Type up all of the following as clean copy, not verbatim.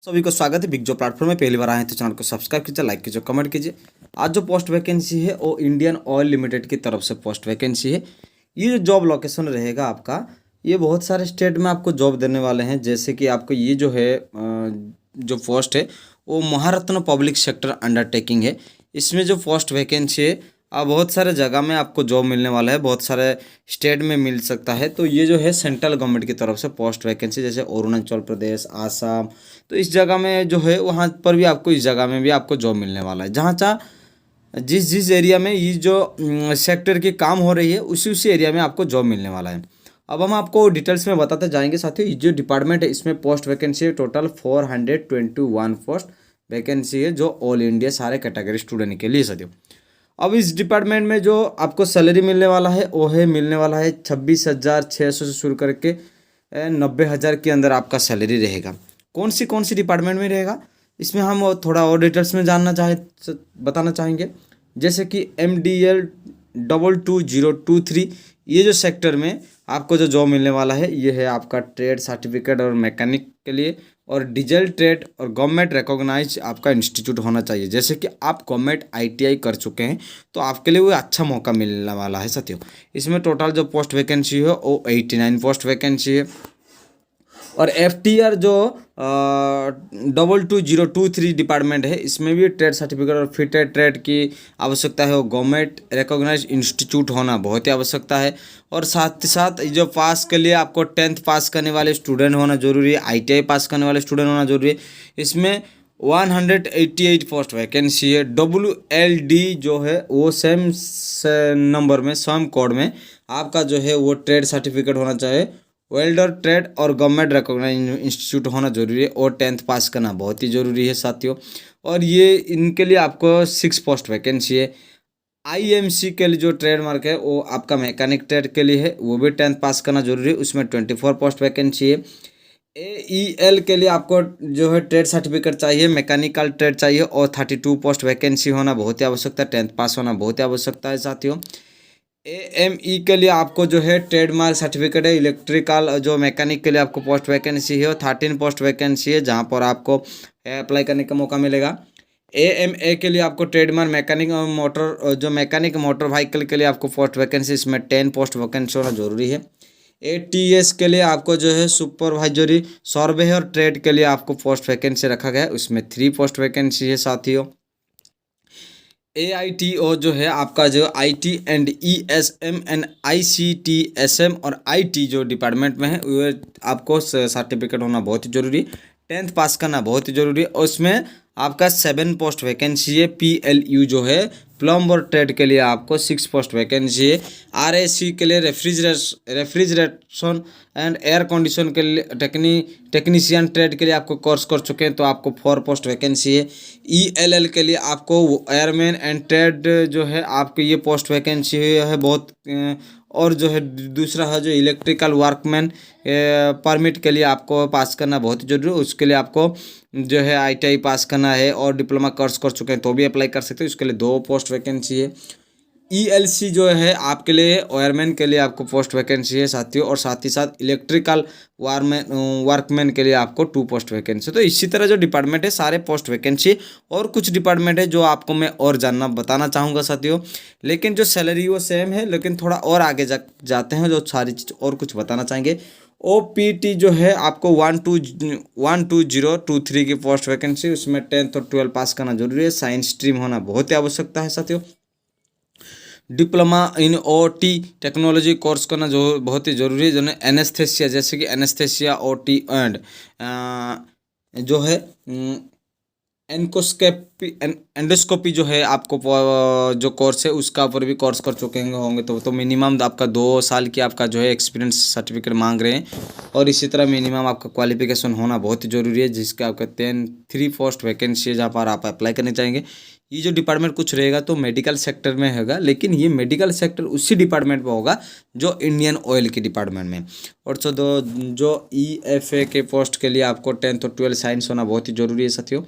सभी को स्वागत है बिग जॉब प्लेटफॉर्म में। पहली बार आए हैं तो चैनल को सब्सक्राइब कीजिए, लाइक कीजिए, कमेंट कीजिए। आज जो पोस्ट वैकेंसी है वो इंडियन ऑयल लिमिटेड की तरफ से पोस्ट वैकेंसी है। ये जो जॉब लोकेशन रहेगा आपका, ये बहुत सारे स्टेट में आपको जॉब देने वाले हैं। जैसे कि आपको ये जो है जो पोस्ट है वो महारत्न पब्लिक सेक्टर अंडरटेकिंग है। इसमें जो पोस्ट वैकेंसी है बहुत सारे जगह में आपको जॉब मिलने वाला है, बहुत सारे स्टेट में मिल सकता है। तो ये जो है सेंट्रल गवर्नमेंट की तरफ से पोस्ट वैकेंसी, जैसे अरुणाचल प्रदेश, आसाम, तो इस जगह में जो है वहाँ पर भी आपको, इस जगह में भी आपको जॉब मिलने वाला है। जहाँ जहाँ जिस जिस एरिया में ये जो सेक्टर की काम हो रही है उसी उसी एरिया में आपको जॉब मिलने वाला है। अब हम आपको डिटेल्स में बताते जाएंगे। साथियों, ये जो डिपार्टमेंट है इसमें पोस्ट वैकेंसी है टोटल 421 पोस्ट वैकेंसी है, जो ऑल इंडिया सारे कैटेगरी स्टूडेंट के लिए। साथियों, अब इस डिपार्टमेंट में जो आपको सैलरी मिलने वाला है वो है मिलने वाला है 26,600 से शुरू करके 90,000 के अंदर आपका सैलरी रहेगा। कौन सी डिपार्टमेंट में रहेगा, इसमें हम थोड़ा और डिटेल्स में बताना चाहेंगे। जैसे कि MDL 22023, ये जो सेक्टर में आपको जो जॉब मिलने वाला है ये है आपका ट्रेड सर्टिफिकेट और मैकेनिक के लिए, और डीजल ट्रेड और गवर्नमेंट रिकॉग्नाइज आपका इंस्टीट्यूट होना चाहिए। जैसे कि आप गवर्नमेंट ITI कर चुके हैं तो आपके लिए वो अच्छा मौका मिलने वाला है। साथियों, इसमें टोटल जो पोस्ट वैकेंसी है वो 89 पोस्ट वैकेंसी है। और FTR जो 22023 डिपार्टमेंट है, इसमें भी ट्रेड सर्टिफिकेट और फिटेड ट्रेड की आवश्यकता है। वो गवर्नमेंट रिकॉग्नाइज इंस्टीट्यूट होना बहुत ही आवश्यकता है। और साथ ही साथ जो पास के लिए आपको 10th पास करने वाले स्टूडेंट होना जरूरी है, ITI पास करने वाले स्टूडेंट होना जरूरी है। इसमें 188 पोस्ट वैकेंसी है। WLD जो है वो सेम नंबर में, सेम कोड में आपका जो है वो ट्रेड सर्टिफिकेट होना चाहिए, वेल्डर ट्रेड और गवर्नमेंट रिकॉग्नाइज इंस्टीट्यूट होना जरूरी है, और 10th पास करना बहुत ही ज़रूरी है। साथियों, और ये इनके लिए आपको 6 पोस्ट वैकेंसी है। IMC के लिए जो ट्रेडमार्क है वो आपका मैकेनिक ट्रेड के लिए है, वो भी 10th पास करना जरूरी है, उसमें 24 पोस्ट वैकेंसी है। AEL के लिए आपको जो है ट्रेड सर्टिफिकेट चाहिए, मैकेनिकल ट्रेड चाहिए, और 32 पोस्ट वैकेंसी होना बहुत ही आवश्यकता है, 10th पास होना बहुत ही आवश्यकता है। साथियों, AME के लिए आपको जो है ट्रेडमार्क सर्टिफिकेट है। इलेक्ट्रिकल जो मैकेनिक के लिए आपको पोस्ट वैकेंसी है, 13 पोस्ट वैकेंसी है, जहां पर आपको अप्लाई करने का मौका मिलेगा। AMA के लिए आपको ट्रेडमार्क मैकेनिक और मोटर, जो मैकेनिक मोटर व्हीकल के लिए आपको पोस्ट वैकेंसी, इसमें 10 पोस्ट वैकेंसी होना जरूरी है। ATS के लिए आपको जो है सुपरवाइजरी सर्वे और ट्रेड के लिए आपको पोस्ट वैकेंसी रखा गया है, उसमें 3 पोस्ट वैकेंसी है। साथियों, AITO जो है आपका जो IT and ESM and ICTSM और IT जो डिपार्टमेंट में है, वो आपको सर्टिफिकेट होना बहुत ही जरूरी, 10th पास करना बहुत ही जरूरी है। और उसमें आपका 7 पोस्ट वैकेंसी है। PLU जो है प्लम्बर ट्रेड के लिए आपको 6 पोस्ट वैकेंसी है। RAC के लिए रेफ्रिजरेशन एंड एयर कंडीशन के लिए टेक्नीशियन ट्रेड के लिए आपको कोर्स कर चुके हैं तो आपको 4 पोस्ट वैकेंसी है। ELL के लिए आपको एयरमैन एंड ट्रेड जो है आपको ये पोस्ट वैकेंसी है बहुत। और जो है दूसरा है जो इलेक्ट्रिकल वर्कमैन परमिट के लिए आपको पास करना बहुत जरूरी है, उसके लिए आपको जो है ITI पास करना है और डिप्लोमा कोर्स कर चुके हैं तो भी अप्लाई कर सकते हैं, उसके लिए 2 पोस्ट वैकेंसी है। ELC जो है आपके लिए वायरमैन के लिए आपको पोस्ट वैकेंसी है। साथियों, और साथ ही साथ इलेक्ट्रिकल वर्कमैन के लिए आपको 2 पोस्ट वैकेंसी। तो इसी तरह जो डिपार्टमेंट है सारे पोस्ट वैकेंसी, और कुछ डिपार्टमेंट है जो आपको मैं और जानना बताना चाहूँगा साथियों, लेकिन जो सैलरी वो सेम है, लेकिन थोड़ा और आगे जाते हैं जो सारी चीज़ और कुछ बताना चाहेंगे। OPT जो है आपको 12023 की पोस्ट वैकेंसी, उसमें 10th और 12 पास करना जरूरी है, साइंस स्ट्रीम होना बहुत ही आवश्यकता है। साथियों, diploma in OT technology course करना जो बहुत ही जरूरी है। जो एनेस्थेसिया, जैसे कि एनेस्थेसिया OT एंड जो है एंडोस्कोपी जो है आपको जो कोर्स है उसका ऊपर भी कोर्स कर चुके होंगे तो मिनिमम आपका 2 साल की आपका जो है एक्सपीरियंस सर्टिफिकेट मांग रहे हैं। और इसी तरह मिनिमम आपका क्वालिफिकेशन होना बहुत ही ज़रूरी है, जिसका आपका 3 पोस्ट वैकेंसी है जहाँ पर आप अप्लाई करने चाहेंगे। ये जो डिपार्टमेंट कुछ रहेगा तो मेडिकल सेक्टर में होगा, लेकिन ये मेडिकल सेक्टर उसी डिपार्टमेंट में होगा जो इंडियन ऑयल के डिपार्टमेंट में। और जो EFA के पोस्ट के लिए आपको 10th और 12 साइंस होना बहुत ही ज़रूरी है। साथियों,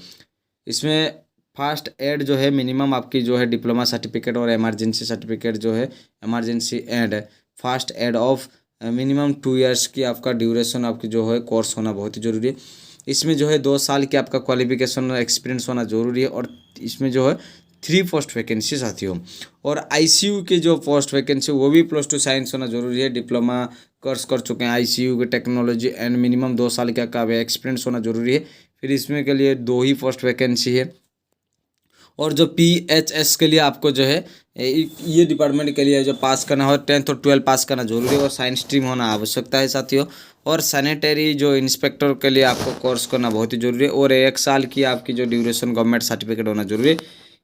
इसमें फर्स्ट एड जो है मिनिमम आपकी जो है डिप्लोमा सर्टिफिकेट और इमरजेंसी सर्टिफिकेट जो है emergency and first aid of minimum 2 years की आपका ड्यूरेशन आपकी जो है कोर्स होना बहुत ही ज़रूरी है। इसमें जो है 2 साल की आपका क्वालिफिकेशन एक्सपीरियंस होना जरूरी है। और इसमें जो है 3 पोस्ट वैकेंसी साथियों। और आईसीयू के जो पोस्ट वैकेंसी वो भी +2 साइंस होना जरूरी है, डिप्लोमा कोर्स कर चुके हैं आईसीयू के टेक्नोलॉजी एंड मिनिमम 2 साल का एक्सपीरियंस होना जरूरी है। फिर इसमें के लिए 2 ही पोस्ट वैकेंसी है। और जो पीएचएस के लिए आपको जो है ये डिपार्टमेंट के लिए जो पास करना हो 10th और 12 पास करना जरूरी है और साइंस स्ट्रीम होना आवश्यकता है साथियों। और सैनिटरी जो इंस्पेक्टर के लिए आपको कोर्स करना बहुत ही जरूरी है और 1 साल की आपकी जो ड्यूरेशन गवर्नमेंट सर्टिफिकेट होना जरूरी है।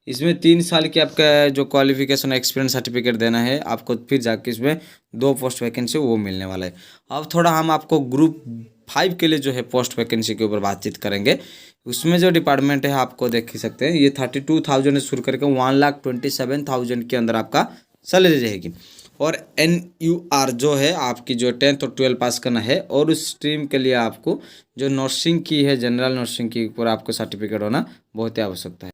इसमें 3 साल की आपका जो क्वालिफिकेशन एक्सपीरियंस सर्टिफिकेट देना है आपको, फिर जाके इसमें 2 पोस्ट वैकेंसी वो मिलने वाला है। अब थोड़ा हम आपको ग्रुप 5 के लिए जो है पोस्ट वैकेंसी के ऊपर बातचीत करेंगे। उसमें जो डिपार्टमेंट है आपको देख ही सकते हैं, ये 32,000 से शुरू करके 1,27,000 के अंदर आपका सैलरी रहेगी। और NUR जो है आपकी जो 10th और 12 पास करना है और उस स्ट्रीम के लिए आपको जो नर्सिंग की है, जनरल नर्सिंग की ऊपर आपको सर्टिफिकेट होना बहुत ही आवश्यकता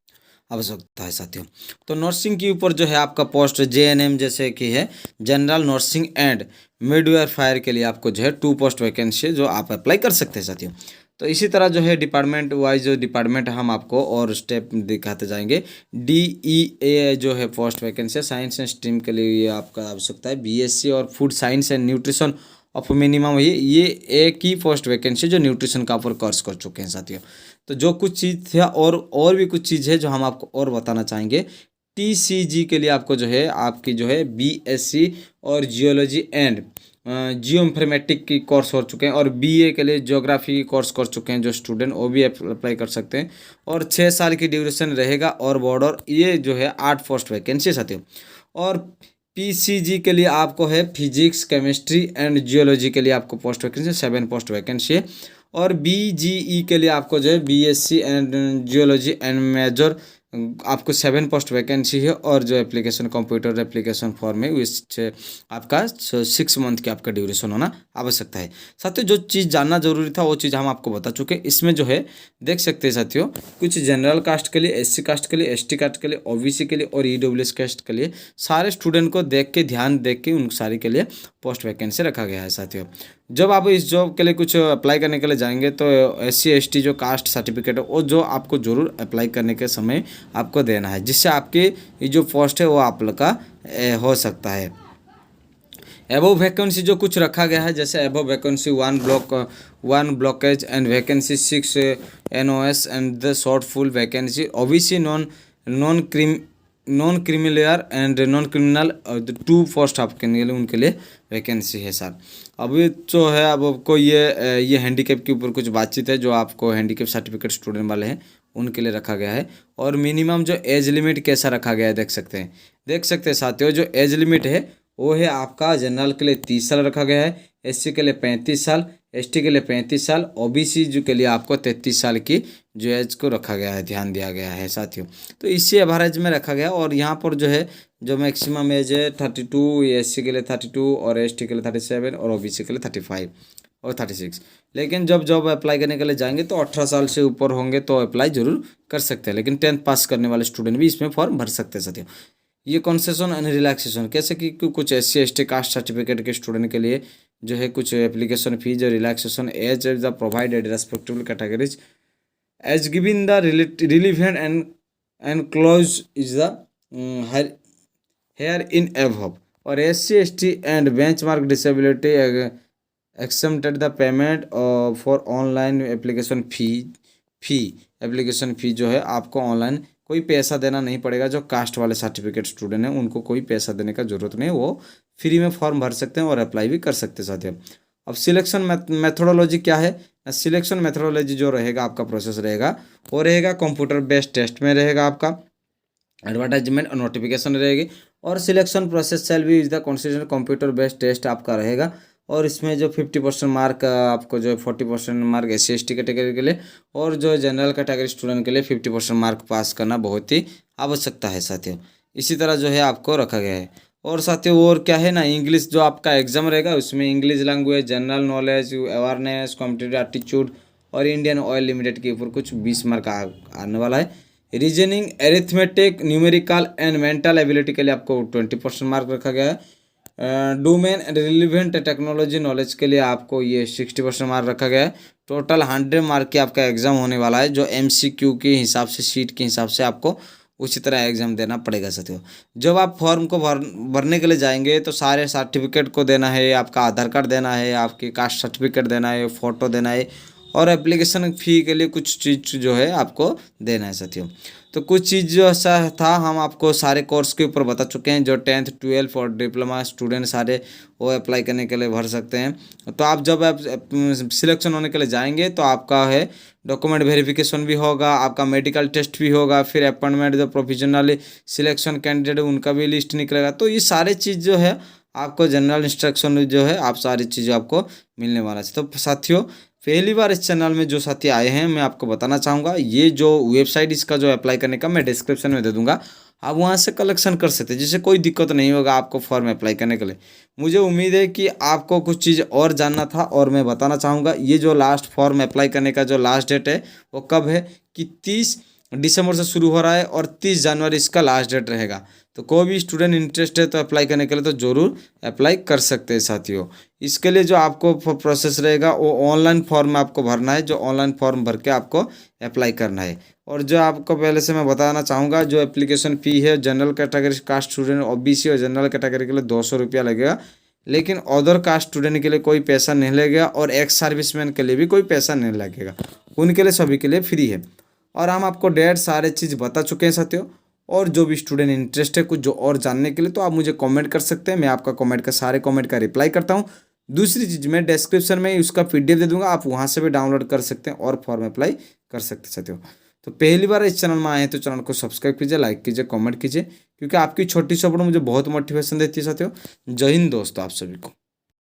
है साथियों। तो नर्सिंग के ऊपर जो है आपका पोस्ट JNM जैसे कि है जनरल नर्सिंग एंड मिडवाइफरी के लिए आपको जो है 2 पोस्ट वैकेंसी जो आप अप्लाई कर सकते हैं साथियों। तो इसी तरह जो है डिपार्टमेंट वाइज जो डिपार्टमेंट हम आपको और स्टेप दिखाते जाएंगे। DEA जो है post vacancy science and stream के लिए ये आपका आवश्यकता है। BSc और food science and nutrition of minimum ये एक ही पोस्ट वैकेंसी जो न्यूट्रिशन का ऊपर कोर्स कर चुके हैं साथियों। तो जो कुछ चीज़ था और भी कुछ चीज़ है जो हम आपको और बताना चाहेंगे। TCG के लिए आपको जो है आपकी जो है BSc और जियोलॉजी एंड जियो इन्फॉर्मेटिक की कोर्स हो चुके हैं और BA के लिए ज्योग्राफी की कोर्स कर चुके हैं जो स्टूडेंट, वो भी अप्लाई कर सकते हैं। और 6 साल की ड्यूरेशन रहेगा और बॉर्डर ये जो है 8 पोस्ट वैकेंसी साथियों। और PCG के लिए आपको है फिजिक्स केमिस्ट्री एंड जियोलॉजी के लिए आपको पोस्ट वैकेंसी 7 पोस्ट वैकेंसी है। और BGE के लिए आपको जो है BSc and geology and major आपको 7 पोस्ट वैकेंसी है। और जो एप्लीकेशन कंप्यूटर एप्लीकेशन फॉर्म है उस आपका 6 मंथ की आपका ड्यूरेशन होना आवश्यकता है साथियों। जो चीज़ जानना जरूरी था वो चीज़ हम आपको बता चुके हैं। इसमें जो है देख सकते हैं साथियों, कुछ जनरल कास्ट के लिए, SC कास्ट के लिए, ST कास्ट के लिए, OBC के लिए और EWS कास्ट के लिए सारे स्टूडेंट को ध्यान देख के उन सारी के लिए पोस्ट वैकेंसी रखा गया है साथियों। जब आप इस जॉब के लिए कुछ अप्लाई करने के लिए जाएंगे तो SC ST जो कास्ट सर्टिफिकेट है वो जो आपको जरूर अप्लाई करने के समय आपको देना है, जिससे आपकी ये जो पोस्ट है वो आप लोग का हो सकता है। एबव वैकेंसी जो कुछ रखा गया है, जैसे above vacancy 1 blockage and vacancy 6 NOS and the short full vacancy OBC non criminal and non criminal 2 post आपके लिए उनके लिए वैकेंसी है सर। अभी जो है अब आपको ये हैंडीकैप के ऊपर कुछ बातचीत है जो आपको हैंडीकैप सर्टिफिकेट स्टूडेंट वाले हैं उनके लिए रखा गया है। और मिनिमम जो एज लिमिट कैसा रखा गया है देख सकते हैं साथियों। जो एज लिमिट है वो है आपका जनरल के लिए 30 साल रखा गया है, SC के लिए 35 साल, ST के लिए 35 साल, OBC जो के लिए आपको 33 साल की जो एज को रखा गया है, ध्यान दिया गया है साथियों। तो इसी एवरेज में रखा गया। और यहाँ पर जो है जो मैक्सिमम एज है 32, SC के लिए 32 और ST के लिए 37 और OBC के लिए 35 और 36। लेकिन जब जॉब अप्लाई करने के लिए जाएंगे तो 18 साल से ऊपर होंगे तो अप्लाई जरूर कर सकते हैं, लेकिन 10th पास करने वाले स्टूडेंट भी इसमें फॉर्म भर सकते हैं साथियों। ये कंसेशन एंड रिलैक्सेशन कैसे कि कुछ SC ST कास्ट सर्टिफिकेट के स्टूडेंट के लिए जो है कुछ एप्लीकेशन फीस और relaxation as the provided respective categories as given the relevant and close is the here in above. और SC ST and benchmark disability accepted the payment for online application fee application fee जो है आपको online कोई पैसा देना नहीं पड़ेगा। जो कास्ट वाले सर्टिफिकेट स्टूडेंट हैं उनको कोई पैसा देने का जरूरत नहीं, वो फ्री में फॉर्म भर सकते हैं और अप्लाई भी कर सकते हैं साथियों। अब सिलेक्शन मेथोडोलॉजी क्या है? सिलेक्शन मेथोडोलॉजी जो रहेगा आपका प्रोसेस रहेगा वो रहेगा कंप्यूटर बेस्ड टेस्ट में रहेगा, आपका एडवर्टाइजमेंट और नोटिफिकेशन रहेगी। और सिलेक्शन प्रोसेस सेल भी is the consider computer based test आपका रहेगा। और इसमें जो 50% मार्क आपको जो 40% मार्क SC ST कैटेगरी के लिए और जो जनरल कैटेगरी स्टूडेंट के लिए 50% मार्क पास करना बहुत ही आवश्यकता है साथियों। इसी तरह जो है आपको रखा गया है। और साथियों और क्या है ना, इंग्लिश जो आपका एग्जाम रहेगा उसमें English language, general knowledge, awareness, competitive aptitude और इंडियन ऑयल लिमिटेड के ऊपर कुछ 20 मार्क आने वाला है। Reasoning, arithmetic, numerical and mental ability के लिए आपको 20% मार्क रखा गया है। डोमेन रिलीवेंट टेक्नोलॉजी नॉलेज के लिए आपको ये 60% मार्क रखा गया है। टोटल 100 मार्क की आपका एग्ज़ाम होने वाला है, जो MCQ के हिसाब से, सीट के हिसाब से आपको उसी तरह एग्ज़ाम देना पड़ेगा साथियों। जब आप फॉर्म को भरने के लिए जाएंगे तो सारे सर्टिफिकेट को देना है, आपका आधार कार्ड देना है, आपकी कास्ट सर्टिफिकेट देना है, फ़ोटो देना है, और एप्लीकेशन फ़ी के लिए कुछ चीज़ जो है आपको देना है साथियों। तो कुछ चीज़ जो ऐसा था हम आपको सारे कोर्स के ऊपर बता चुके हैं, जो 10th 12th और डिप्लोमा स्टूडेंट सारे वो अप्लाई करने के लिए भर सकते हैं। तो आप जब आप सिलेक्शन होने के लिए जाएंगे तो आपका है डॉक्यूमेंट वेरिफिकेशन भी होगा, आपका मेडिकल टेस्ट भी होगा, फिर अपॉइंटमेंट जो प्रोविजनली सिलेक्शन कैंडिडेट उनका भी लिस्ट निकलेगा। तो ये सारे चीज़ जो है आपको जनरल इंस्ट्रक्शन जो है आप सारी चीज़ें आपको मिलने वाला है। तो साथियों, पहली बार इस चैनल में जो साथी आए हैं, मैं आपको बताना चाहूँगा, ये जो वेबसाइट इसका जो अप्लाई करने का मैं डिस्क्रिप्शन में दे दूँगा, आप वहाँ से कलेक्शन कर सकते हैं, जिससे कोई दिक्कत नहीं होगा आपको फॉर्म अप्लाई करने के लिए। मुझे उम्मीद है कि आपको कुछ चीज़ और जानना था, और मैं बताना चाहूँगा ये जो लास्ट फॉर्म अप्लाई करने का जो लास्ट डेट है वो कब है कि 30 दिसंबर से शुरू हो रहा है और 30 जनवरी इसका लास्ट डेट रहेगा। तो कोई भी स्टूडेंट इंटरेस्ट है तो अप्लाई करने के लिए तो ज़रूर अप्लाई कर सकते हैं साथियों। इसके लिए जो आपको प्रोसेस रहेगा वो ऑनलाइन फॉर्म आपको भरना है, जो ऑनलाइन फॉर्म भर के आपको अप्लाई करना है। और जो आपको पहले से मैं बताना चाहूँगा, जो एप्लीकेशन फ़ी है general category caste student OBC और जनरल कैटेगरी के लिए 200 रुपया लगेगा, लेकिन अदर कास्ट स्टूडेंट के लिए कोई पैसा नहीं लगेगा, और एक्स सर्विसमैन के लिए भी कोई पैसा नहीं लगेगा, उनके लिए सभी के लिए फ्री है। और हम आपको डेट सारे चीज़ बता चुके हैं साथियों। और जो भी स्टूडेंट इंटरेस्ट है कुछ जो और जानने के लिए, तो आप मुझे कमेंट कर सकते हैं, मैं आपका कमेंट का सारे कमेंट का रिप्लाई करता हूँ। दूसरी चीज़, मैं डिस्क्रिप्शन में उसका PDF दे दूंगा, आप वहाँ से भी डाउनलोड कर सकते हैं और फॉर्म अप्लाई कर सकते हैं साथियों। तो पहली बार इस चैनल में आए हैं तो चैनल को सब्सक्राइब कीजिए, लाइक कीजिए, कमेंट कीजिए, क्योंकि आपकी छोटी सपोर्ट मुझे बहुत मोटिवेशन देती है साथियों। जय हिंद दोस्तों आप सभी को।